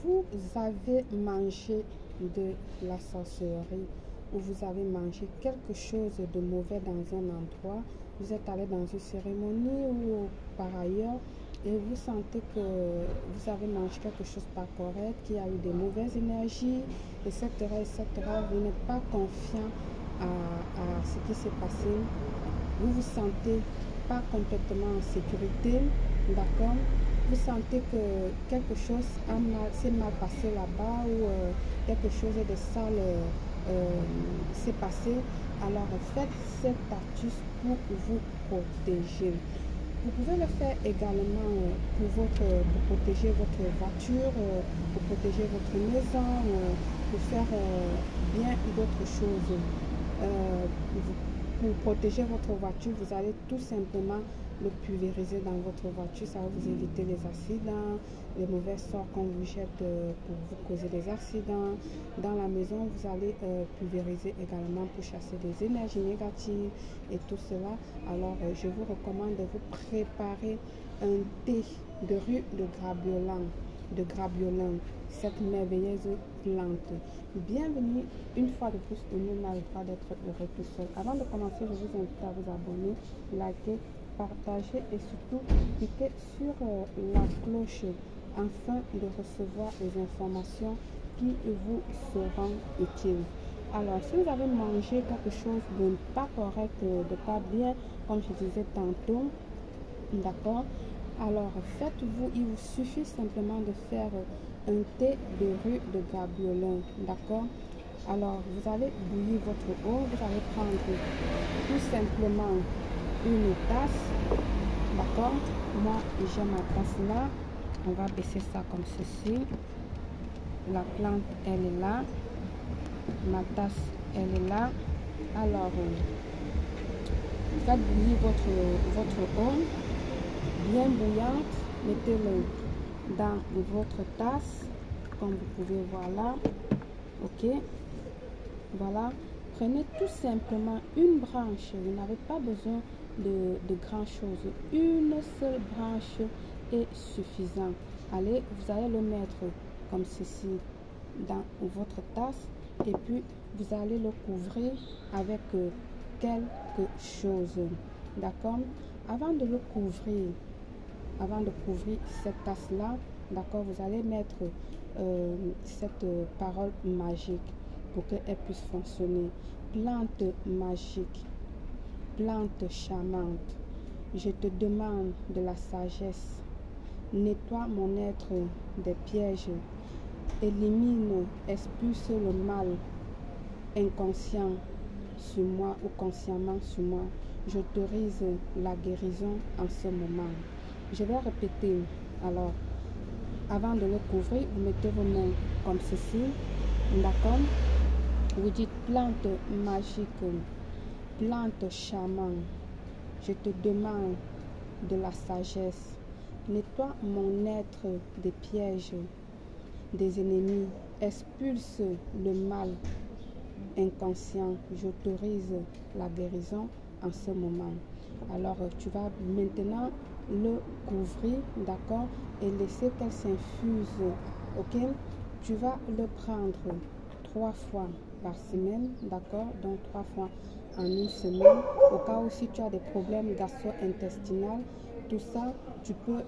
vous avez mangé de la sorcellerie ou vous avez mangé quelque chose de mauvais dans un endroit, vous êtes allé dans une cérémonie ou par ailleurs et vous sentez que vous avez mangé quelque chose pas correct, qu'il y a eu des mauvaises énergies, etc., etc., vous n'êtes pas confiant à ce qui s'est passé, vous vous sentez pas complètement en sécurité, d'accord? Vous sentez que quelque chose s'est mal passé là-bas ou quelque chose de sale s'est passé, alors faites cette astuce pour vous protéger. Vous pouvez le faire également pour protéger votre voiture, pour protéger votre maison, pour faire bien d'autres choses. Pour protéger votre voiture, vous allez tout simplement le pulvériser dans votre voiture. Ça va vous éviter les accidents, les mauvais sorts qu'on vous jette pour vous causer des accidents. Dans la maison, vous allez pulvériser également pour chasser des énergies négatives et tout cela. Alors, je vous recommande de vous préparer un thé de rue de grabiolin, cette merveilleuse plante. Bienvenue une fois de plus, on n'arrive pas d'être heureux tout seul. Avant de commencer, je vous invite à vous abonner, liker, partager et surtout cliquer sur la cloche afin de recevoir les informations qui vous seront utiles. Alors, si vous avez mangé quelque chose de pas correct, de pas bien, comme je disais tantôt, d'accord, alors faites-vous, il vous suffit simplement de faire un thé de rue de grabiolin, d'accord. Alors, vous allez bouillir votre eau, vous allez prendre tout simplement une tasse, d'accord. Moi, j'ai ma tasse là, on va baisser ça comme ceci. La plante, elle est là, ma tasse, elle est là. Alors, faites bouillir votre eau bien bouillante, mettez-le dans votre tasse, comme vous pouvez voir là, ok. Voilà, prenez tout simplement une branche, vous n'avez pas besoin de grand chose, une seule branche est suffisante. Allez, vous allez le mettre comme ceci dans votre tasse et puis vous allez le couvrir avec quelque chose, d'accord. Avant de couvrir cette tasse là, d'accord, vous allez mettre cette parole magique pour qu'elle puisse fonctionner. Plante magique, plante charmante, je te demande de la sagesse, nettoie mon être des pièges, élimine, expulse le mal inconscient sur moi ou consciemment sur moi. J'autorise la guérison en ce moment. Je vais répéter. Alors, avant de le couvrir, vous mettez vos mains comme ceci, d'accord. Vous dites plante magique, plante charmante, je te demande de la sagesse, nettoie mon être des pièges, des ennemis, expulse le mal inconscient, j'autorise la guérison en ce moment. Alors tu vas maintenant le couvrir, d'accord, et laisser qu'elle s'infuse, ok. Tu vas le prendre 3 fois par semaine, d'accord, donc 3 fois en une semaine, au cas où si tu as des problèmes gastro-intestinaux, tout ça, tu peux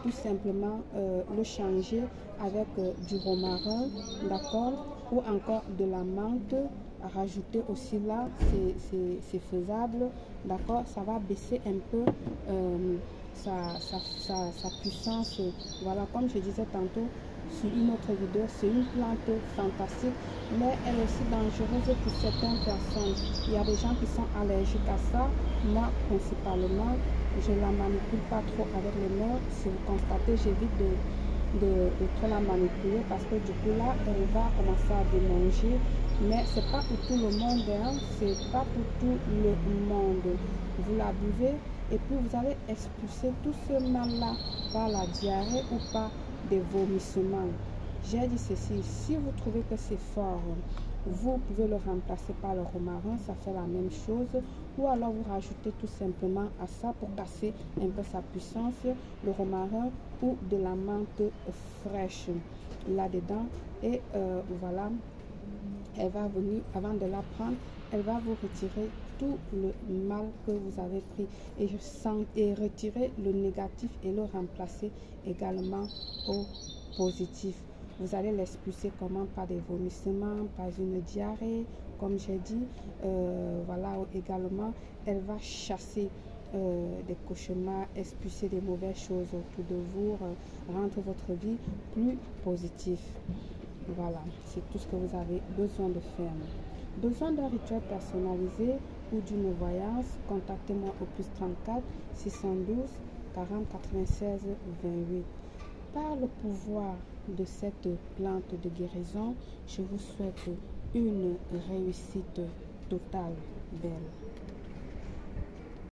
tout simplement le changer avec du romarin, d'accord, ou encore de la menthe, rajouter aussi là, c'est faisable, d'accord, ça va baisser un peu sa puissance. Voilà, comme je disais tantôt sur une autre vidéo, c'est une plante fantastique, mais elle est aussi dangereuse pour certaines personnes. Il y a des gens qui sont allergiques à ça. Moi, principalement, je la manipule pas trop avec les mains. Si vous constatez, j'évite de trop la manipuler parce que du coup là, elle va commencer à démanger. Mais c'est pas pour tout le monde, hein. C'est pas pour tout le monde. Vous la buvez et puis vous allez expulser tout ce mal-là par la diarrhée ou par des vomissements. J'ai dit ceci, si vous trouvez que c'est fort, Vous pouvez le remplacer par le romarin, ça fait la même chose. Ou alors vous rajoutez tout simplement à ça pour casser un peu sa puissance, le romarin ou de la menthe fraîche là-dedans. Et voilà, elle va venir, avant de la prendre, elle va vous retirer tout le mal que vous avez pris et retirer le négatif et le remplacer également au positif. Vous allez l'expulser comment? Par des vomissements, par une diarrhée, comme j'ai dit. Voilà, également, elle va chasser des cauchemars, expulser des mauvaises choses autour de vous, rendre votre vie plus positive. Voilà, c'est tout ce que vous avez besoin de faire. Besoin d'un rituel personnalisé ou d'une voyance, contactez-moi au plus 34 612 40 96 28. Par le pouvoir de cette plante de guérison, je vous souhaite une réussite totale, belle.